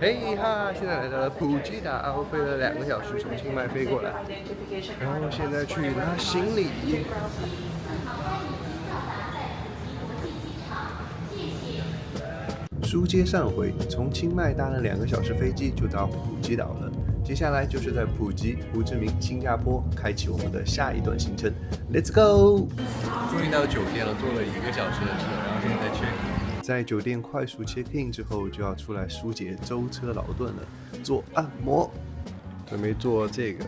嘿哈！现在来到了普吉岛，飞了2个小时从清迈飞过来，然后现在去拿行李。书接上回，从清迈搭了2个小时飞机就到普吉岛了。接下来就是在普吉、胡志明、新加坡开启我们的下一段行程。Let's go！ 终于到酒店了，坐了1个小时的车，然后现在check。在酒店快速 check in 之后，就要出来疏解舟车劳顿了，做按摩。准备做这个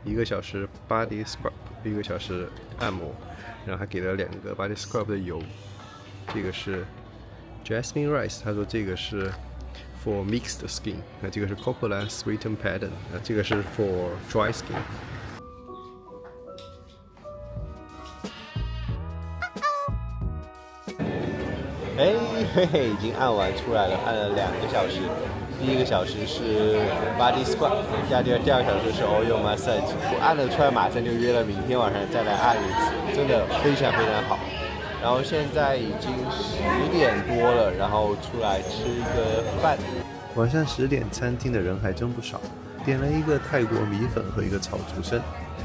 1个小时 body scrub，1个小时按摩，然后还给了2个 body scrub 的油，这个是 Jasmine Rice， 他说这个是 for mixed skin， 那这个是 Cocoa Sweetened Pattern， 那这个是 for dry skin。哎嘿嘿，已经按完出来了，按了2个小时。第1个小时是 body scrub， 第二个小时是 oil massage。我按了出来，马上就约了明天晚上再来按一次，真的非常非常好。然后现在已经10点多了，然后出来吃个饭。晚上10点，餐厅的人还真不少，点了一个泰国米粉和一个炒竹荪。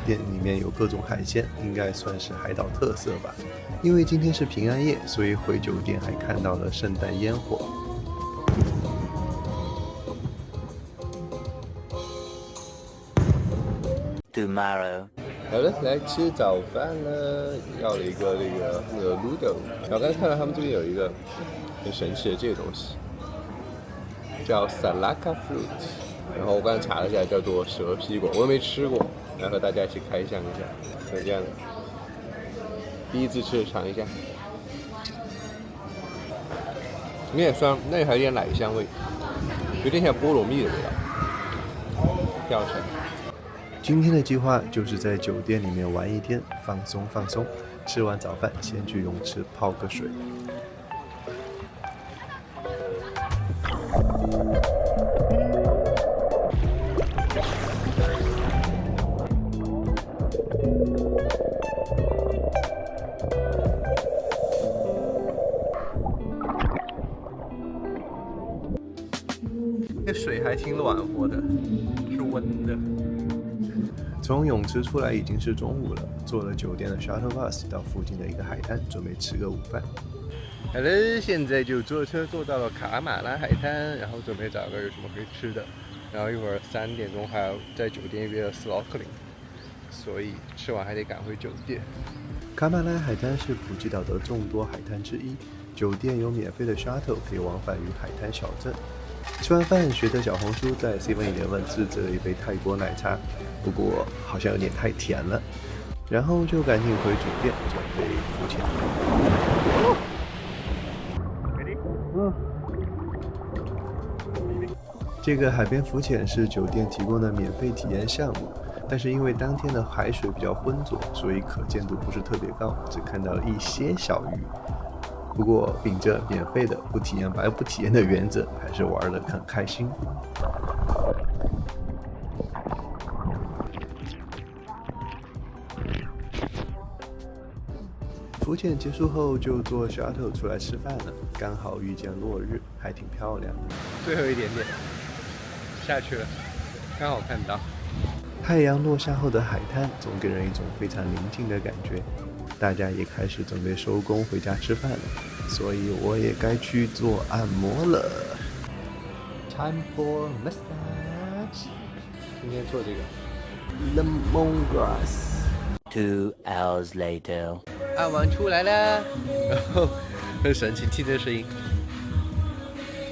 店里面有各种海鲜，应该算是海岛特色吧。因为今天是平安夜，所以回酒店还看到了圣诞烟火。Tomorrow。好了，来吃早饭了，要了一个那个 noodle。然后刚才看到他们这边有一个很神奇的这个东西，叫 Salaka fruit。然后我刚才查了一下，叫做蛇皮果，我都没吃过，来和大家一起开箱一下，是这样的。第一次吃，尝一下，有点酸，那还有点奶香味，有点像菠萝蜜的味道，挺好吃。今天的计划就是在酒店里面玩一天，放松放松。吃完早饭，先去泳池泡个水。这水还挺暖和的，是温的。从泳池出来已经是中午了，坐了酒店的 shuttle bus 到附近的一个海滩，准备吃个午饭。好了，现在就坐车坐到了卡马拉海滩，然后准备找个有什么可以吃的。然后一会儿3点钟还要在酒店约了 snorkeling， 所以吃完还得赶回酒店。卡马拉海滩是普吉岛的众多海滩之一，酒店有免费的 shuttle 可以往返于海滩小镇。吃完饭，学着小红书在 7-Eleven 自制了一杯泰国奶茶，不过好像有点太甜了，然后就赶紧回酒店准备浮潜。这个海边浮潜是酒店提供的免费体验项目，但是因为当天的海水比较浑浊，所以可见度不是特别高，只看到了一些小鱼。不过秉着免费的不体验白不体验的原则，还是玩得很开心。浮潜结束后就坐 shuttle 出来吃饭了，刚好遇见落日，还挺漂亮的。最后一点点下去了，刚好看到。太阳落下后的海滩总给人一种非常宁静的感觉。大家也开始准备收工回家吃饭了，所以我也该去做按摩了。Time for massage。今天做这个 lemongrass。2 hours later。按完出来了，然后很神奇，听这声音。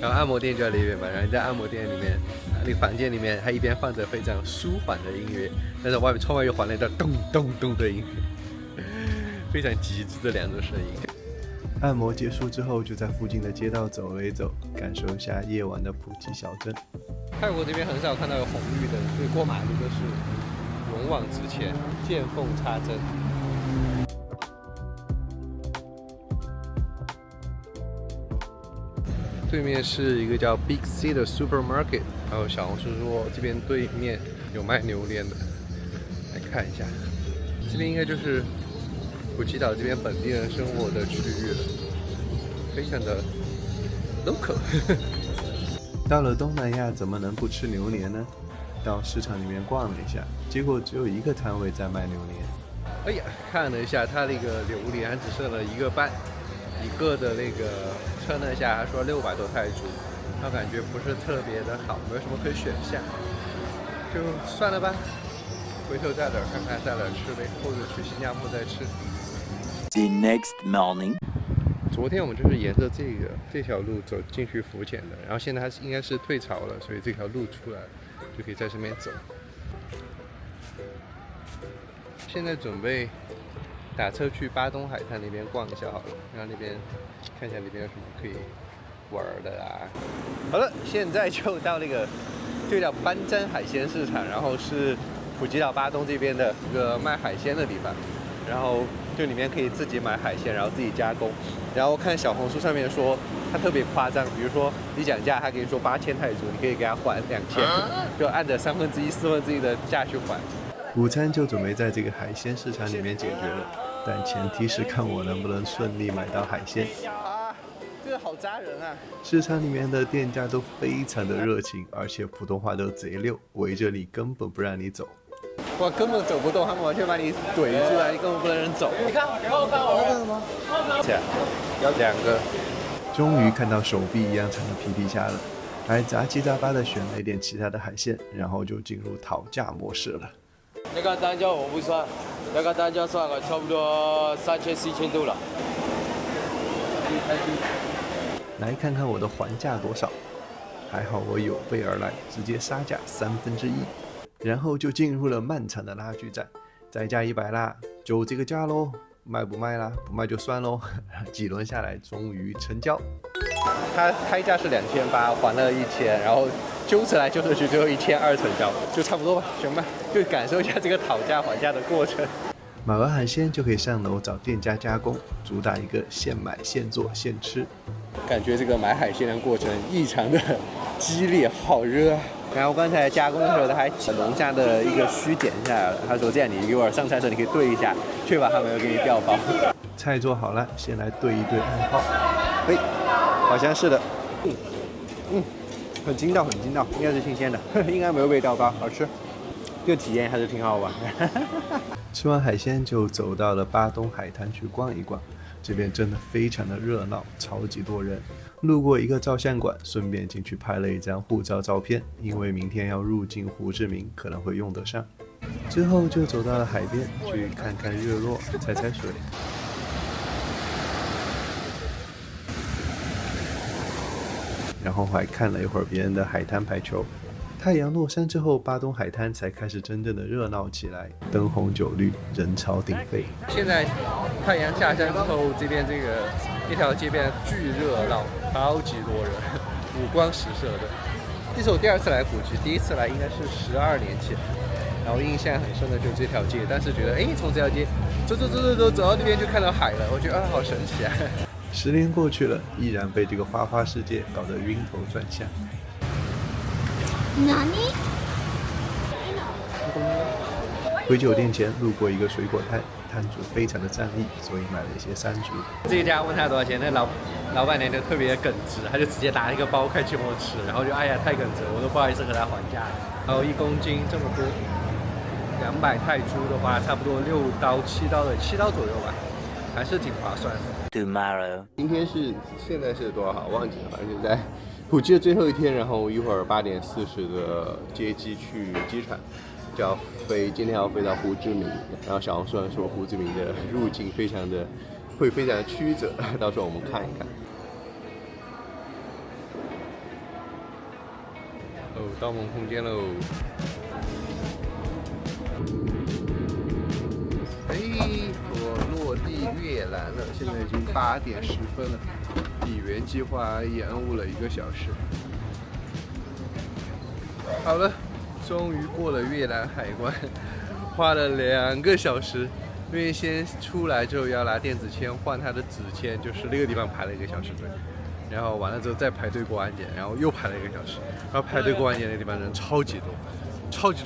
然后按摩店就在那边嘛，然后在按摩店里面，那个房间里面，它一边放着非常舒缓的音乐，但是窗外又传来的咚咚咚的音乐。非常极致的2种声音。按摩结束之后，就在附近的街道走了一走，感受一下夜晚的普吉小镇。泰国这边很少看到有红绿灯，所以过马路都是勇往直前，见缝插针。对面是一个叫 Big C 的 supermarket， 还有小红书说这边对面有卖榴莲的，来看一下。这边应该就是普吉岛这边本地人生活的区域了，非常的 local。到了东南亚怎么能不吃榴莲呢？到市场里面逛了一下，结果只有一个摊位在卖榴莲。哎呀，看了一下他那个榴莲还只剩了1个半，一个的那个称了一下，他说600多泰铢，他感觉不是特别的好，没有什么可以选项，就算了吧，回头在哪儿看看在哪儿吃呗，或者去新加坡再吃。The next morning. 昨天我们就是沿着这条路走进去浮潜的，然后现在它应该是退潮了，所以这条路出来了，就可以在这边走。现在准备打车去巴东海滩那边逛一下好了，然后那边看一下那边有什么可以玩的啊。好了，现在就到那个就叫班詹海鲜市场，然后是普吉岛巴东这边的一个卖海鲜的地方，然后就里面可以自己买海鲜，然后自己加工。然后看小红书上面说它特别夸张，比如说你讲价，他给你说8000泰铢，你可以给他还2000，就按着1/3、1/4的价去还。午餐就准备在这个海鲜市场里面解决了，但前提是看我能不能顺利买到海鲜。啊，这个好扎人啊！市场里面的店家都非常的热情，而且普通话都贼溜，围着你根本不让你走。哇，根本走不动，他们完全把你怼住了，你根本不能走。你看，我看了吗？要2个。终于看到手臂一样长的皮皮虾了，还杂七杂八的选了一点其他的海鲜，然后就进入讨价模式了。那个单价我不算，那个单价算了，差不多3000、4000多了。来看看我的还价多少，还好我有备而来，直接杀价1/3，然后就进入了漫长的拉锯战。再加100啦，就这个价喽，卖不卖啦？不卖就算喽。几轮下来，终于成交。他开价是2800，还了1000，然后纠扯来纠扯去，最后1200成交，就差不多吧，行吧，就感受一下这个讨价还价的过程。买完海鲜就可以上楼找店家加工，主打一个现买现做现吃。感觉这个买海鲜的过程异常的激烈，好热啊！然后刚才加工的时候，他还龙虾的一个须剪下来了，他说这样你一会儿上菜的时候你可以对一下，确保他没有给你调包。菜做好了，先来对一对暗号。哎，好像是的。很筋道，很筋道，应该是新鲜的，应该没有被调包，好吃。这个体验还是挺好玩。吃完海鲜就走到了巴东海滩去逛一逛，这边真的非常的热闹，超级多人。路过一个照相馆，顺便进去拍了一张护照照片，因为明天要入境胡志明，可能会用得上。之后就走到了海边，去看看日落，踩踩水。然后还看了一会儿别人的海滩排球。太阳落山之后，巴东海滩才开始真正的热闹起来，灯红酒绿，人潮鼎沸。现在太阳下山之后，这边一条街变得巨热闹，超级多人，五光十色的。这是我第2次来普吉，第1次来应该是12年前，然后印象很深的就是这条街，但是觉得从这条街走到那边就看到海了，我觉得好神奇啊！10年过去了，依然被这个花花世界搞得晕头转向。回酒店前路过一个水果摊，摊主非常的仗义，所以买了一些山竹。这家问他多少钱，那老板娘就特别耿直，他就直接拿一个包开请我吃，然后就哎呀太耿直了，我都不好意思和他还价。然后1公斤这么多，200泰铢的话，差不多6刀7刀的7刀左右吧，还是挺划算的。Tomorrow. 现在是多少号忘记了，反正就在普吉的最后一天，然后一会儿8点40的接机去机场，就要飞，今天要飞到胡志明。然后小红书上说胡志明的入境会非常的曲折，到时候我们看一看。盗梦空间喽！我落地越南了，现在已经8点10分了，比原计划延误了1个小时。好了，终于过了越南海关，花了2个小时。因为先出来之后要拿电子签换他的纸签，就是那个地方排了1个小时队，然后完了之后再排队过安检，然后又排了1个小时，然后排队过安检那个地方人超级多，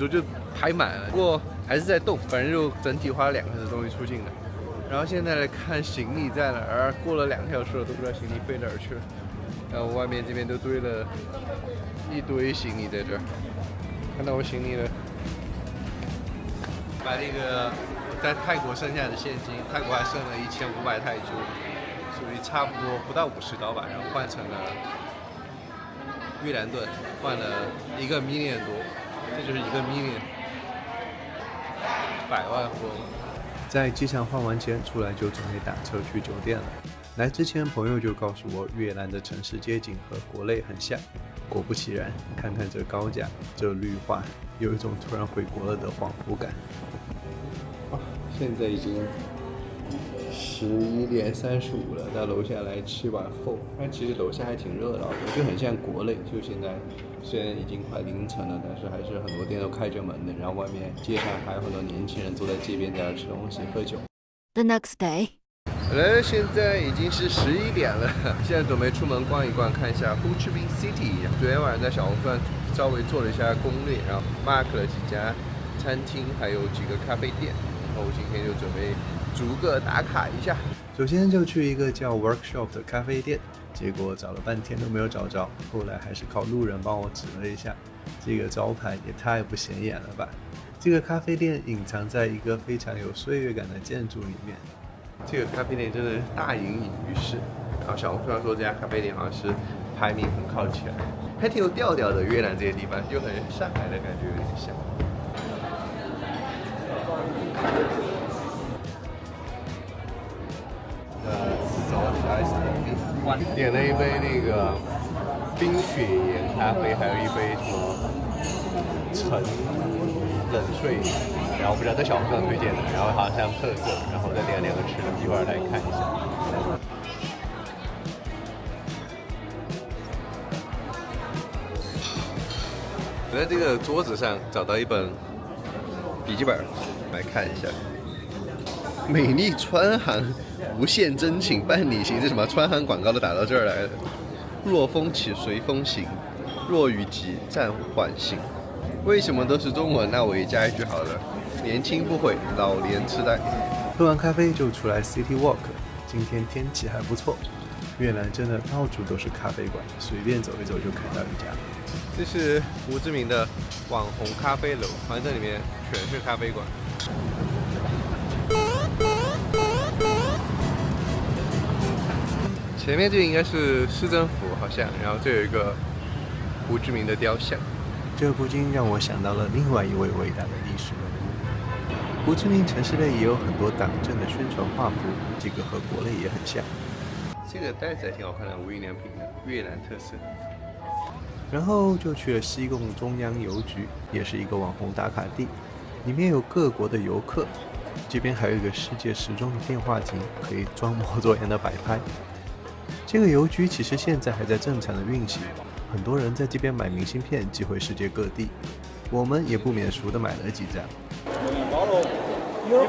就排满了。不过还是在动，反正就整体花了2个小时终于出境了。然后现在来看行李在哪儿，过了2个小时了都不知道行李飞哪儿去了。然后外面这边都堆了一堆行李在这儿，看到我行李了。把那个在泰国剩下的现金，泰国还剩了1500泰铢，所以差不多不到50刀吧，然后换成了越南盾，换了1个 million 多，这就是1个 million， 100万富翁。在机场换完钱出来就准备打车去酒店了。来之前朋友就告诉我，越南的城市街景和国内很像。果不其然，看看这高架，这绿化，有一种突然回国了的恍惚感。现在已经11点35了，到楼下来吃碗饭。但其实楼下还挺热闹的，就很像国内。就现在虽然已经快凌晨了，但是还是很多店都开着门的。然后外面街上还有很多年轻人坐在街边在那吃东西喝酒。The next day. 现在已经是11点了，现在准备出门逛一逛，看一下 Ho Chi Minh City。昨天晚上在小红书上稍微做了一下攻略，然后 mark 了几家餐厅，还有几个咖啡店。然后今天就准备逐个打卡一下。首先就去一个叫 Workshop 的咖啡店，结果找了半天都没有找着，后来还是靠路人帮我指了一下。这个招牌也太不显眼了吧！这个咖啡店隐藏在一个非常有岁月感的建筑里面。这个咖啡店真的大隐隐于市，然后小红书上说这家咖啡店好像是排名很靠前，还挺有调调的。越南这些地方就很上海的感觉有点像。点了一杯那个冰雪盐咖啡，还有一杯什么橙冷萃，然后不知道在小红书上推荐的，然后好像特色，然后再点了2个吃的，一会儿来看一下。我在这个桌子上找到一本笔记本，来看一下。美丽川航无限真情伴你行，这什么川航广告都打到这儿来了。若风起随风行，若雨急暂缓行。为什么都是中文？那我也加一句好了：年轻不悔，老年痴呆。喝完咖啡就出来 City Walk， 今天天气还不错。越南真的到处都是咖啡馆，随便走一走就看到一家。这是胡志明的网红咖啡楼，反正这里面全是咖啡馆。前面这应该是市政府好像，然后这有一个胡志明的雕像，这不禁让我想到了另外一位伟大的历史人物。胡志明城市内也有很多党政的宣传画幅，这个和国内也很像。这个袋子还挺好看的，无印良品的越南特色。然后就去了西贡中央邮局，也是一个网红打卡地，里面有各国的游客。这边还有一个世界时钟的电话亭，可以装模作样的摆拍。这个邮局其实现在还在正常的运行，很多人在这边买明信片寄回世界各地，我们也不免俗的买了几张。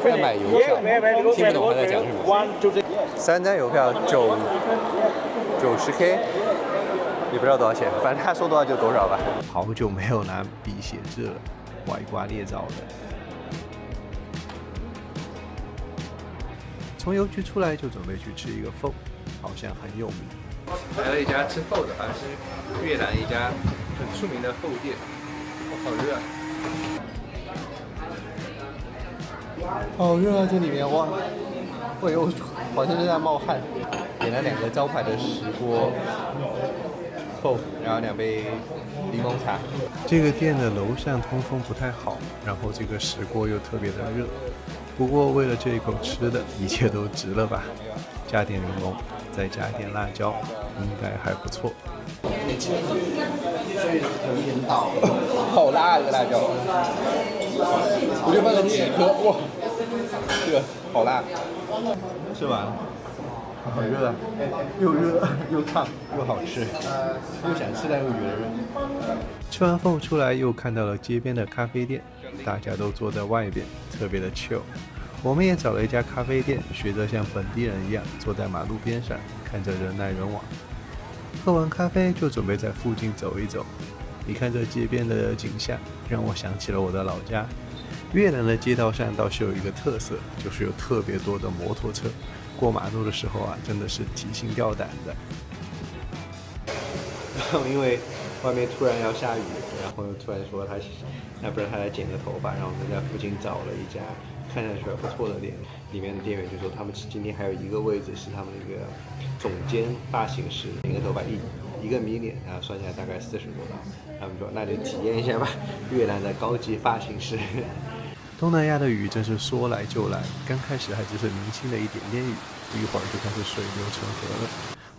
在买邮票，听不懂他在讲什么。3张邮票90K， 也不知道多少钱，反正他说多少就多少吧。好久没有拿笔写字了，歪瓜裂枣的。从邮局出来就准备去吃一个饭，好像很有名。来了一家吃饭的，好像是越南一家很出名的饭店。好热啊！好热啊！这里面哇，会有好像是在冒汗。点了2个招牌的石锅饭，然后2杯柠檬茶。这个店的楼上通风不太好，然后这个石锅又特别的热。不过为了这一口吃的，一切都值了吧？加点柠檬，再加一点辣椒，应该还不错。好辣这个辣椒，我就放了几颗，哇，这个好辣。吃完了，好热啊，又热又烫又好吃，又想吃但又觉得热。吃完饭出来又看到了街边的咖啡店，大家都坐在外边，特别的 chill。我们也找了一家咖啡店，学着像本地人一样坐在马路边上，看着人来人往。喝完咖啡就准备在附近走一走。你看这街边的景象，让我想起了我的老家。越南的街道上倒是有一个特色，就是有特别多的摩托车，过马路的时候啊，真的是提心吊胆的。然后因为外面突然要下雨，然后突然说那不然他来剪个头发，然后我们在附近找了一家看上去还不错的店，里面的店员就说他们今天还有一个位置是他们那个总监发型师，剪个头发一个米脸，然后算下来大概40多刀。他们说那就体验一下吧，越南的高级发型师。东南亚的雨真是说来就来，刚开始还只是零星的一点点雨，不一会儿就开始水流成河了。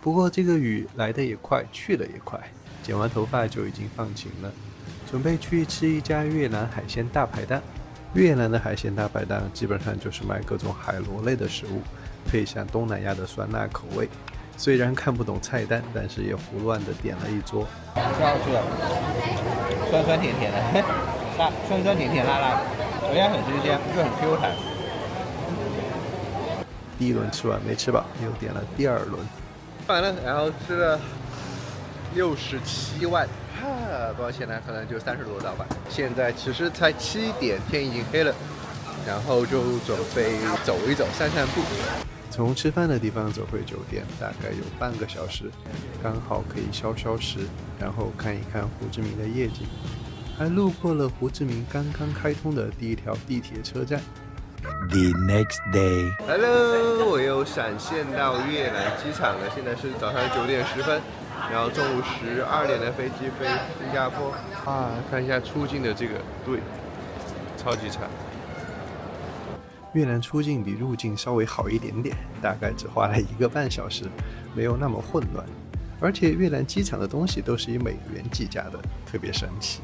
不过这个雨来得也快，去得也快，剪完头发就已经放晴了，准备去吃一家越南海鲜大排档。越南的海鲜大排档基本上就是卖各种海螺类的食物，配上东南亚的酸辣口味。虽然看不懂菜单，但是也胡乱的点了一桌。挺好吃的，酸酸甜甜的，酸酸甜甜辣辣的，而且很新鲜，就很 Q 弹。第一轮吃完没吃饱，又点了第二轮。完了，然后吃了67万，多少钱呢？可能就30多刀吧。现在其实才7点，天已经黑了，然后就准备走一走，散散步。从吃饭的地方走回酒店，大概有半个小时，刚好可以消消食，然后看一看胡志明的夜景，还路过了胡志明刚刚开通的第一条地铁车站。The next day. Hello， 我又闪现到越南机场了，现在是早上9点10分，然后中午12点的飞机飞新加坡。看一下出境的这个队，超级长。越南出境比入境稍微好一点点，大概只花了1个半小时，没有那么混乱。而且越南机场的东西都是以美元计价的，特别神奇。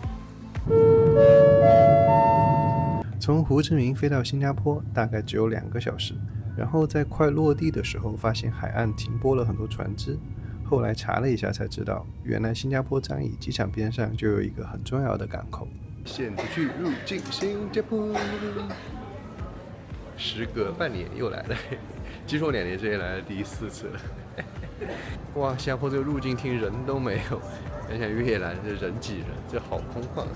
从胡志明飞到新加坡大概只有2个小时，然后在快落地的时候发现海岸停泊了很多船只，后来查了一下才知道，原来新加坡樟宜机场边上就有一个很重要的港口。现在去入境新加坡，时隔半年又来了，据说2年之前来了第4次了。哇，新加坡这个入境厅人都没有，想想越南这人挤人，这好空旷。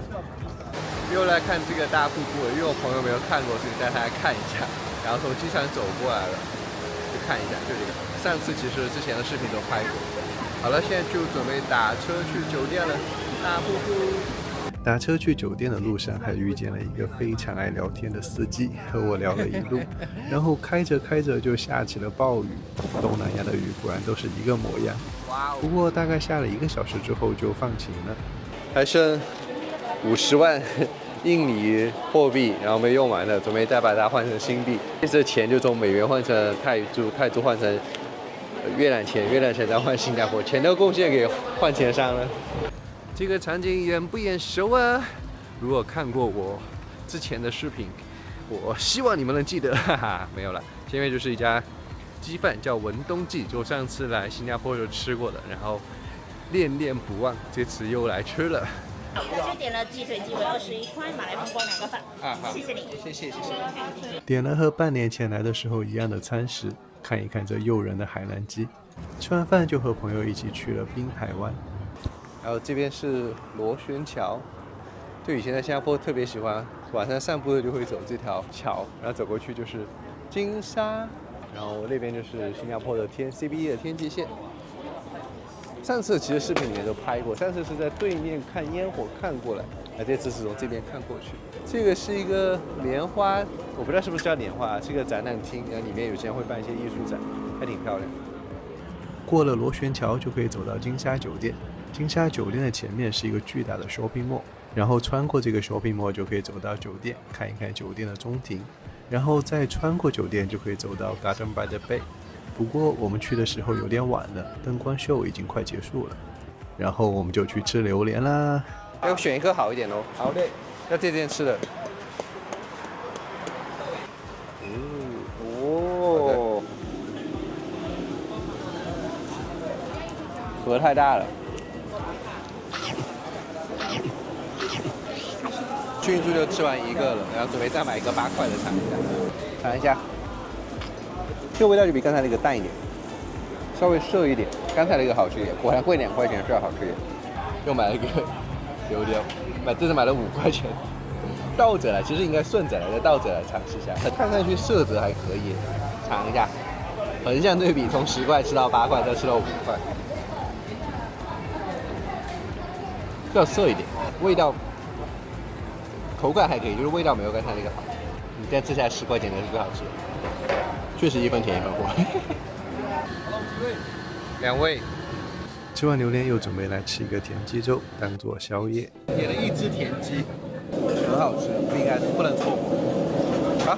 又来看这个大瀑布，因为我朋友没有看过，所以带他来看一下。然后从机场走过来了，去看一下，就这个。上次其实之前的视频都拍过。好了，现在就准备打车去酒店了。大瀑布。打车去酒店的路上，还遇见了一个非常爱聊天的司机，和我聊了一路。然后开着开着就下起了暴雨，东南亚的雨果然都是一个模样。不过大概下了1个小时之后就放晴了。还剩50万印尼货币，然后没用完了，准备再把它换成新币。这钱就从美元换成泰铢，泰铢换成越南钱，越南钱再换新加坡，钱都贡献给换钱商了。这个场景眼不眼熟啊？如果看过我之前的视频，我希望你们能记得，哈哈，没有了。前面就是一家鸡饭，叫文东记，就上次来新加坡就吃过的，然后恋恋不忘，这次又来吃了。我是点了鸡腿鸡尾21块，马来风光2个饭。好，谢谢你，谢谢。点了和半年前来的时候一样的餐食，看一看这诱人的海南鸡。吃完饭就和朋友一起去了滨海湾。然后这边是螺旋桥，就以前在新加坡特别喜欢晚上散步的就会走这条桥，然后走过去就是金沙，然后那边就是新加坡的CBD 的天际线。上次其实视频里面都拍过，上次是在对面看烟火看过来，这次是从这边看过去。这个是一个莲花，我不知道是不是叫莲花，是个展览厅，然后里面有些人会办一些艺术展，还挺漂亮。过了螺旋桥就可以走到金沙酒店。金沙酒店的前面是一个巨大的 shopping mall， 然后穿过这个 shopping mall 就可以走到酒店，看一看酒店的中庭，然后再穿过酒店就可以走到 Garden by the Bay。不过我们去的时候有点晚了，灯光秀已经快结束了，然后我们就去吃榴莲啦。要选一颗好一点哦。好的，要这间吃的。哦，壳太大了。去年就吃完1个了，然后准备再买一个8块的尝一下。尝一下，这个味道就比刚才那个淡一点，稍微涩一点。刚才那个好吃一点，果然贵2块钱是要好吃一点。又买了一个榴莲，这次买了5块钱。倒着来，其实应该顺着来，再倒着来尝试一下。看上去色泽还可以，尝一下。横向对比，从10块吃到8块，再吃到5块。比较涩一点，味道口感还可以，就是味道没有刚才那个好。你再吃下来10块钱的是最好吃的，确实1分甜1分货。2位。吃完榴莲又准备来吃一个田鸡粥，当做宵夜。点了1只田鸡，很好吃，不能错过。好，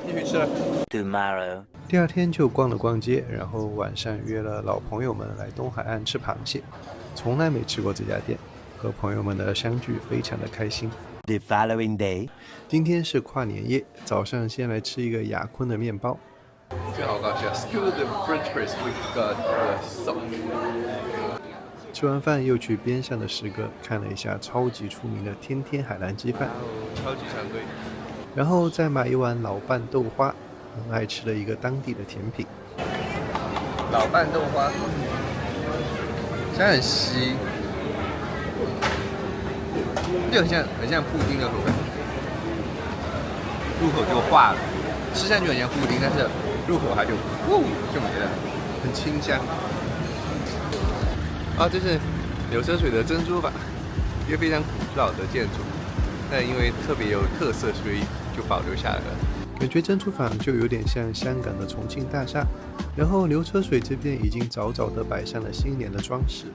继续吃了。Tomorrow. 第二天就逛了逛街，然后晚上约了老朋友们来东海岸吃螃蟹，从来没吃过这家店，和朋友们的相聚非常的开心。The following day. 今天是跨年夜，早上先来吃一个雅坤的面包。这好搞笑 ，Skill the French press with the salt。吃完饭又去边上的食阁看了一下超级出名的天天海南鸡饭，超级长队。然后再买一碗老拌豆花，很爱吃的一个当地的甜品。老拌豆花，现在很稀，就很像布丁的口感，入口就化了，吃上去很像布丁，但是入口它就没了，很清香。啊，这是流车水的珍珠坊，一个非常古老的建筑，但因为特别有特色，所以就保留下来了。感觉珍珠坊就有点像香港的重庆大厦，然后流车水这边已经早早的摆上了新年的装饰。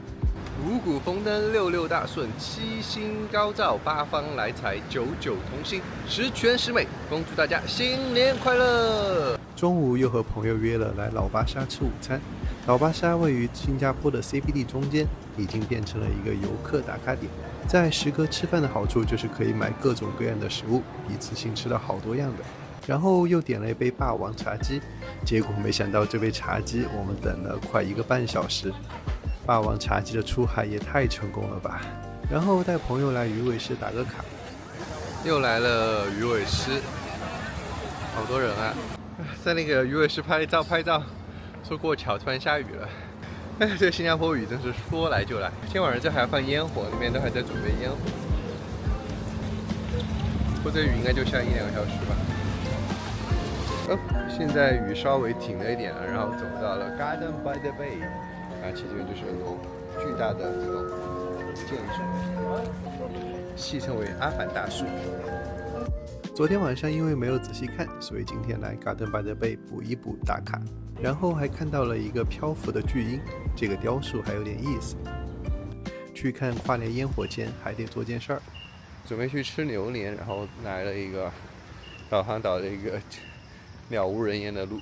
五谷丰登，66大顺，七星高照，八方来财，九九同心，十全十美，恭祝大家新年快乐！中午又和朋友约了来老巴沙吃午餐。老巴沙位于新加坡的 CBD 中间，已经变成了一个游客打卡点。在食阁吃饭的好处就是可以买各种各样的食物，一次性吃到好多样的。然后又点了一杯霸王茶姬，结果没想到这杯茶姬我们等了快1个半小时。霸王茶姬的出海也太成功了吧！然后带朋友来鱼尾狮打个卡，又来了鱼尾狮，好多人啊！在那个鱼尾狮拍照，说过桥突然下雨了。哎，这个新加坡雨真是说来就来。今天晚上这还要放烟火，那边都还在准备烟火。不过这雨应该就下1-2个小时吧。现在雨稍微停了一点了，然后走到了 Garden by the Bay。其实这边就是很多巨大的这种建筑，戏称为阿凡大树。昨天晚上因为没有仔细看，所以今天来 Garden by the Bay 补一补打卡。然后还看到了一个漂浮的巨鹰，这个雕塑还有点意思。去看跨年烟火前还得做件事儿，准备去吃榴莲，然后来了一个导航导的一个了无人烟的路。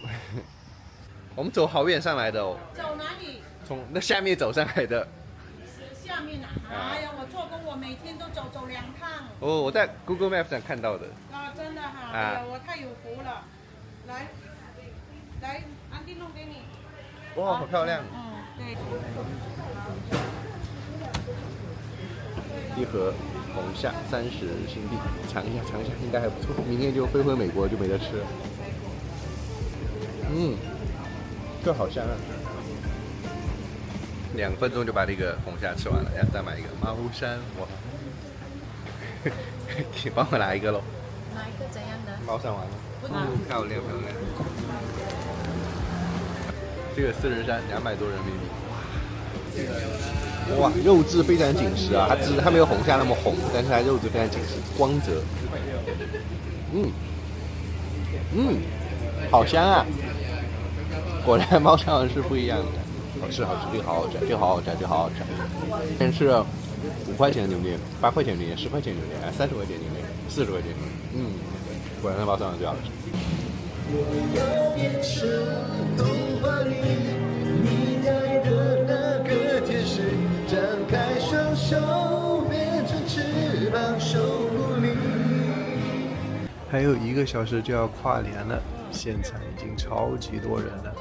我们走好远上来的哦。走哪里？从那下面走上来的。下面啊？哎呀，我做工，我每天都走2趟。哦，我在 Google Map 上看到的。啊，真的哈，哎呀，我太有福了。来，安迪弄给你。哇，好漂亮。对。一盒红虾30新币，尝一下，应该还不错。明天就飞回美国就没得吃了。这好香啊！2分钟就把这个红虾吃完了，然后再买一个猫山王。你帮我拿一个喽。拿一个怎样的？猫山王。漂亮。这个4人山200多人民币。哇，肉质非常紧实啊！它没有红虾那么红，但是它肉质非常紧实，光泽。好香啊！果然猫山王是不一样的，好吃，这个好好吃。先是5块钱的榴莲，8块钱的榴莲，10块钱的榴莲，30块钱的榴莲，40块钱的榴莲。果然猫山王最好吃。还有1个小时就要跨年了，现场已经超级多人了，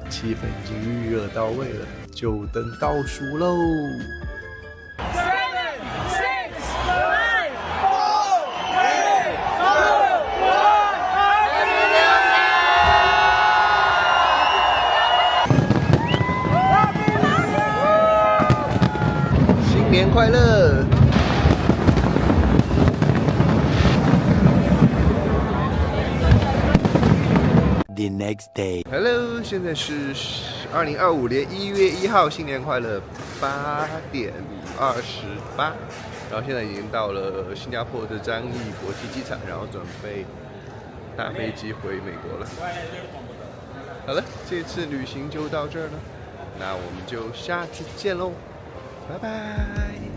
气氛已经预热到位了，就等倒数喽！7、6、5、4、3、2、1，新年快乐！The next day. Hello， 现在是2025年1月1号，新年快乐！ 8:28，然后现在已经到了新加坡的樟宜国际机场，然后准备搭飞机回美国了。好了，这次旅行就到这儿了，那我们就下次见喽，拜拜。